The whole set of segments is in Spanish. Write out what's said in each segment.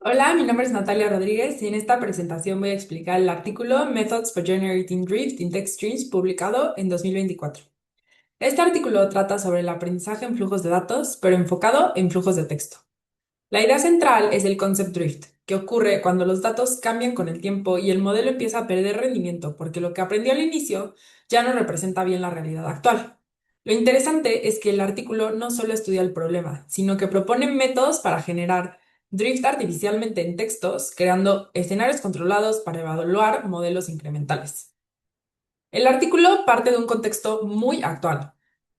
Hola, mi nombre es Natalia Rodríguez y en esta presentación voy a explicar el artículo Methods for Generating Drift in Text Streams publicado en 2024. Este artículo trata sobre el aprendizaje en flujos de datos, pero enfocado en flujos de texto. La idea central es el concept drift, que ocurre cuando los datos cambian con el tiempo y el modelo empieza a perder rendimiento porque lo que aprendió al inicio ya no representa bien la realidad actual. Lo interesante es que el artículo no solo estudia el problema, sino que propone métodos para generar drift artificialmente en textos, creando escenarios controlados para evaluar modelos incrementales. El artículo parte de un contexto muy actual.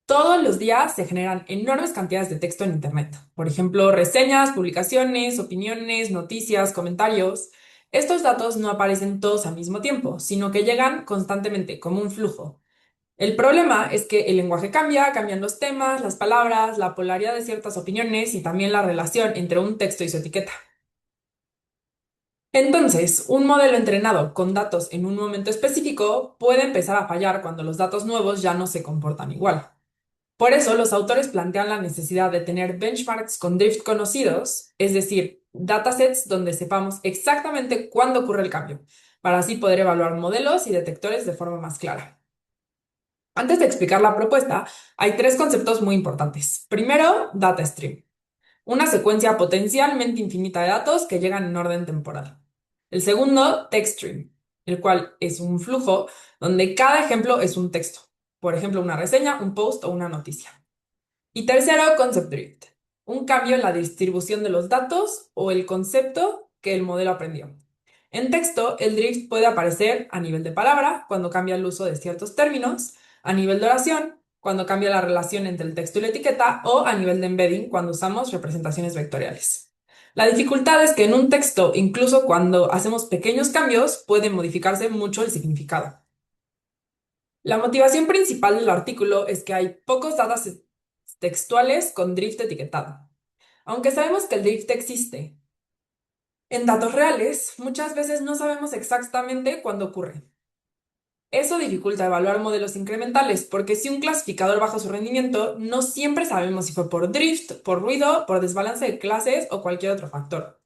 Todos los días se generan enormes cantidades de texto en Internet. Por ejemplo, reseñas, publicaciones, opiniones, noticias, comentarios. Estos datos no aparecen todos al mismo tiempo, sino que llegan constantemente como un flujo. El problema es que el lenguaje cambia, cambian los temas, las palabras, la polaridad de ciertas opiniones y también la relación entre un texto y su etiqueta. Entonces, un modelo entrenado con datos en un momento específico puede empezar a fallar cuando los datos nuevos ya no se comportan igual. Por eso, los autores plantean la necesidad de tener benchmarks con drift conocidos, es decir, datasets donde sepamos exactamente cuándo ocurre el cambio, para así poder evaluar modelos y detectores de forma más clara. Antes de explicar la propuesta, hay tres conceptos muy importantes. Primero, data stream, una secuencia potencialmente infinita de datos que llegan en orden temporal. El segundo, text stream, el cual es un flujo donde cada ejemplo es un texto, por ejemplo, una reseña, un post o una noticia. Y tercero, concept drift, un cambio en la distribución de los datos o el concepto que el modelo aprendió. En texto, el drift puede aparecer a nivel de palabra, cuando cambia el uso de ciertos términos, a nivel de oración, cuando cambia la relación entre el texto y la etiqueta, o a nivel de embedding, cuando usamos representaciones vectoriales. La dificultad es que en un texto, incluso cuando hacemos pequeños cambios, puede modificarse mucho el significado. La motivación principal del artículo es que hay pocos datos textuales con drift etiquetado. Aunque sabemos que el drift existe, en datos reales muchas veces no sabemos exactamente cuándo ocurre. Eso dificulta evaluar modelos incrementales, porque si un clasificador baja su rendimiento, no siempre sabemos si fue por drift, por ruido, por desbalance de clases o cualquier otro factor.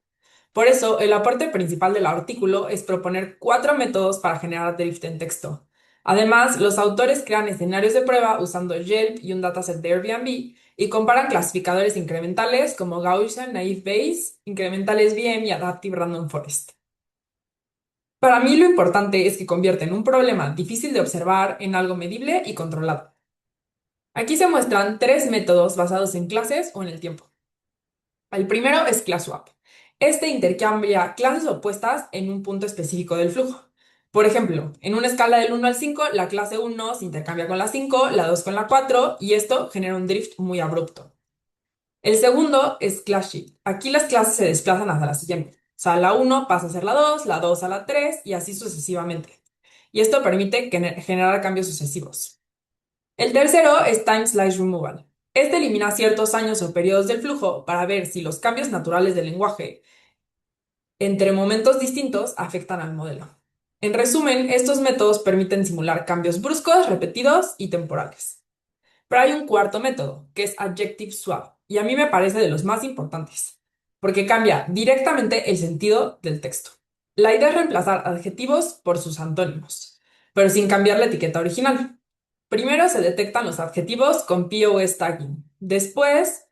Por eso, el aporte principal del artículo es proponer cuatro métodos para generar drift en texto. Además, los autores crean escenarios de prueba usando Yelp y un dataset de Airbnb y comparan clasificadores incrementales como Gaussian Naive Bayes, incrementales BM y Adaptive Random Forest. Para mí lo importante es que convierten un problema difícil de observar en algo medible y controlado. Aquí se muestran tres métodos basados en clases o en el tiempo. El primero es ClassSwap. Este intercambia clases opuestas en un punto específico del flujo. Por ejemplo, en una escala del 1 al 5, la clase 1 se intercambia con la 5, la 2 con la 4, y esto genera un drift muy abrupto. El segundo es ClassShift. Aquí las clases se desplazan hacia la siguiente. O sea, la 1 pasa a ser la 2 a la 3 y así sucesivamente. Y esto permite generar cambios sucesivos. El tercero es Time Slice Removal. Este elimina ciertos años o periodos del flujo para ver si los cambios naturales del lenguaje entre momentos distintos afectan al modelo. En resumen, estos métodos permiten simular cambios bruscos, repetidos y temporales. Pero hay un cuarto método, que es Adjective Swap, y a mí me parece de los más importantes, porque cambia directamente el sentido del texto. La idea es reemplazar adjetivos por sus antónimos, pero sin cambiar la etiqueta original. Primero se detectan los adjetivos con POS tagging. Después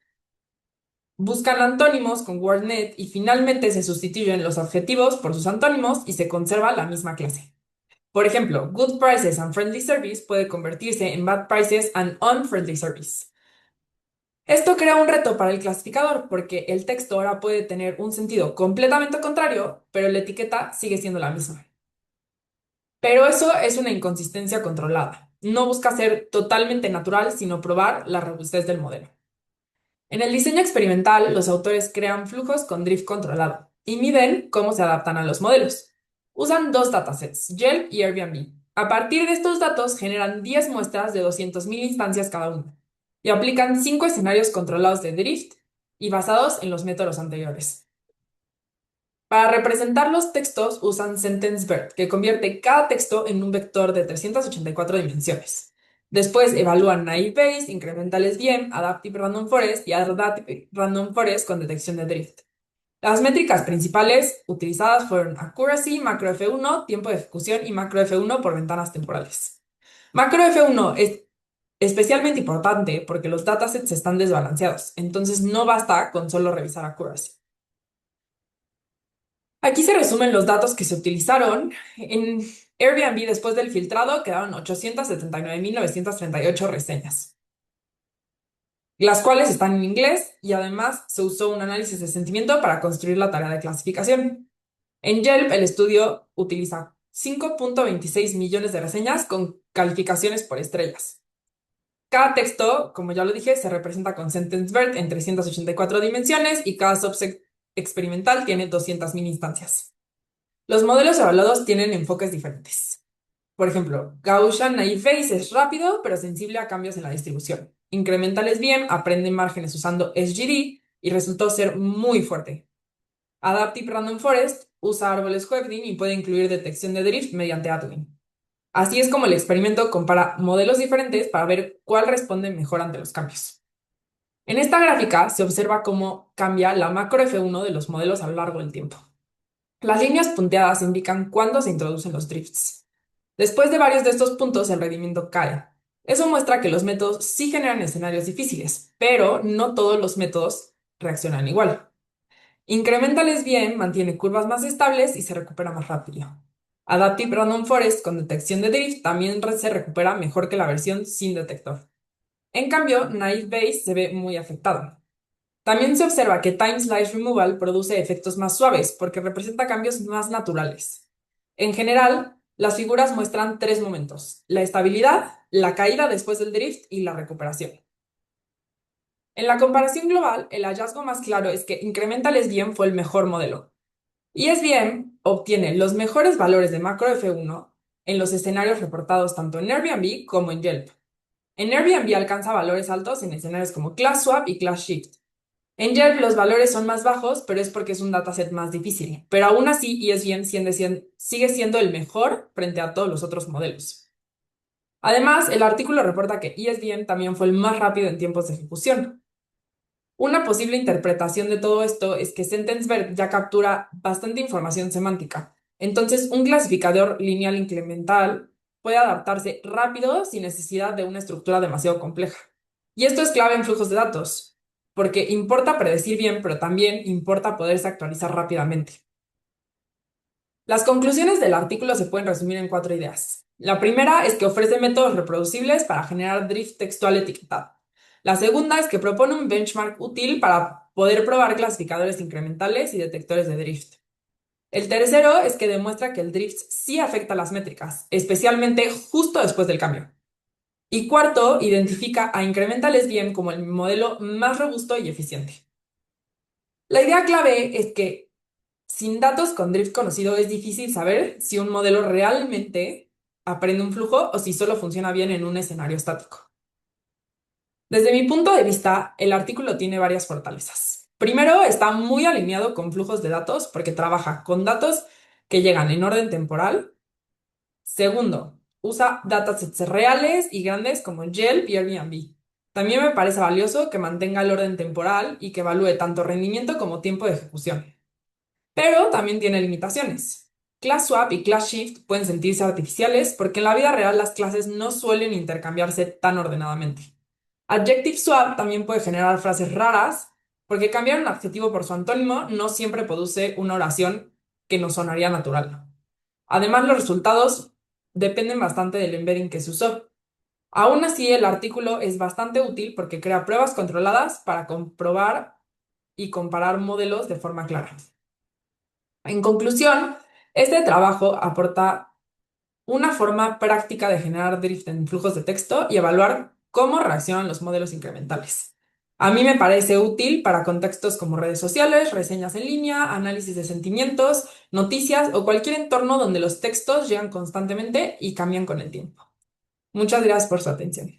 buscan antónimos con WordNet y finalmente se sustituyen los adjetivos por sus antónimos y se conserva la misma clase. Por ejemplo, good prices and friendly service puede convertirse en bad prices and unfriendly service. Esto crea un reto para el clasificador porque el texto ahora puede tener un sentido completamente contrario, pero la etiqueta sigue siendo la misma. Pero eso es una inconsistencia controlada. No busca ser totalmente natural, sino probar la robustez del modelo. En el diseño experimental, los autores crean flujos con drift controlado y miden cómo se adaptan a los modelos. Usan dos datasets, Yelp y Airbnb. A partir de estos datos generan 10 muestras de 200.000 instancias cada uno y aplican 5 escenarios controlados de drift y basados en los métodos anteriores. Para representar los textos usan SentenceVert, que convierte cada texto en un vector de 384 dimensiones. Después evalúan naive Bayes, incrementales BM, Adaptive Random Forest y Adaptive Random Forest con detección de drift. Las métricas principales utilizadas fueron accuracy, macro F1, tiempo de ejecución y macro F1 por ventanas temporales. Macro F1 es especialmente importante porque los datasets están desbalanceados, entonces no basta con solo revisar accuracy. Aquí se resumen los datos que se utilizaron. En Airbnb, después del filtrado, quedaron 879.938 reseñas, las cuales están en inglés y además se usó un análisis de sentimiento para construir la tarea de clasificación. En Yelp, el estudio utiliza 5.26 millones de reseñas con calificaciones por estrellas. Cada texto, como ya lo dije, se representa con SentenceVert en 384 dimensiones y cada subset experimental tiene 200.000 instancias. Los modelos evaluados tienen enfoques diferentes. Por ejemplo, Gaussian Naive Bayes es rápido, pero sensible a cambios en la distribución. Incremental SVM aprende márgenes usando SGD y resultó ser muy fuerte. Adaptive Random Forest usa árboles Hoeffding y puede incluir detección de drift mediante Adwin. Así es como el experimento compara modelos diferentes para ver cuál responde mejor ante los cambios. En esta gráfica se observa cómo cambia la macro F1 de los modelos a lo largo del tiempo. Las líneas punteadas indican cuándo se introducen los drifts. Después de varios de estos puntos, el rendimiento cae. Eso muestra que los métodos sí generan escenarios difíciles, pero no todos los métodos reaccionan igual. Incrementales bien mantiene curvas más estables y se recupera más rápido. Adaptive Random Forest con detección de drift también se recupera mejor que la versión sin detector. En cambio, Naive Bayes se ve muy afectado. También se observa que Time Slice Removal produce efectos más suaves porque representa cambios más naturales. En general, las figuras muestran tres momentos: la estabilidad, la caída después del drift y la recuperación. En la comparación global, el hallazgo más claro es que Incremental SVM fue el mejor modelo. Y SVM obtiene los mejores valores de macro F1 en los escenarios reportados tanto en Airbnb como en Yelp. En Airbnb alcanza valores altos en escenarios como Class Swap y Class Shift. En Yelp los valores son más bajos, pero es porque es un dataset más difícil. Pero aún así, ESVM sigue siendo el mejor frente a todos los otros modelos. Además, el artículo reporta que ESVM también fue el más rápido en tiempos de ejecución. Una posible interpretación de todo esto es que SentenceVert ya captura bastante información semántica. Entonces, un clasificador lineal incremental puede adaptarse rápido sin necesidad de una estructura demasiado compleja. Y esto es clave en flujos de datos, porque importa predecir bien, pero también importa poderse actualizar rápidamente. Las conclusiones del artículo se pueden resumir en cuatro ideas. La primera es que ofrece métodos reproducibles para generar drift textual etiquetado. La segunda es que propone un benchmark útil para poder probar clasificadores incrementales y detectores de drift. El tercero es que demuestra que el drift sí afecta las métricas, especialmente justo después del cambio. Y cuarto, identifica a Incremental SVM como el modelo más robusto y eficiente. La idea clave es que sin datos con drift conocido es difícil saber si un modelo realmente aprende un flujo o si solo funciona bien en un escenario estático. Desde mi punto de vista, el artículo tiene varias fortalezas. Primero, está muy alineado con flujos de datos porque trabaja con datos que llegan en orden temporal. Segundo, usa datasets reales y grandes como Yelp y Airbnb. También me parece valioso que mantenga el orden temporal y que evalúe tanto rendimiento como tiempo de ejecución. Pero también tiene limitaciones. Class Swap y Class Shift pueden sentirse artificiales porque en la vida real las clases no suelen intercambiarse tan ordenadamente. Adjective Swap también puede generar frases raras porque cambiar un adjetivo por su antónimo no siempre produce una oración que nos sonaría natural. Además, los resultados dependen bastante del embedding que se usó. Aún así, el artículo es bastante útil porque crea pruebas controladas para comprobar y comparar modelos de forma clara. En conclusión, este trabajo aporta una forma práctica de generar drift en flujos de texto y evaluar cómo reaccionan los modelos incrementales. A mí me parece útil para contextos como redes sociales, reseñas en línea, análisis de sentimientos, noticias o cualquier entorno donde los textos llegan constantemente y cambian con el tiempo. Muchas gracias por su atención.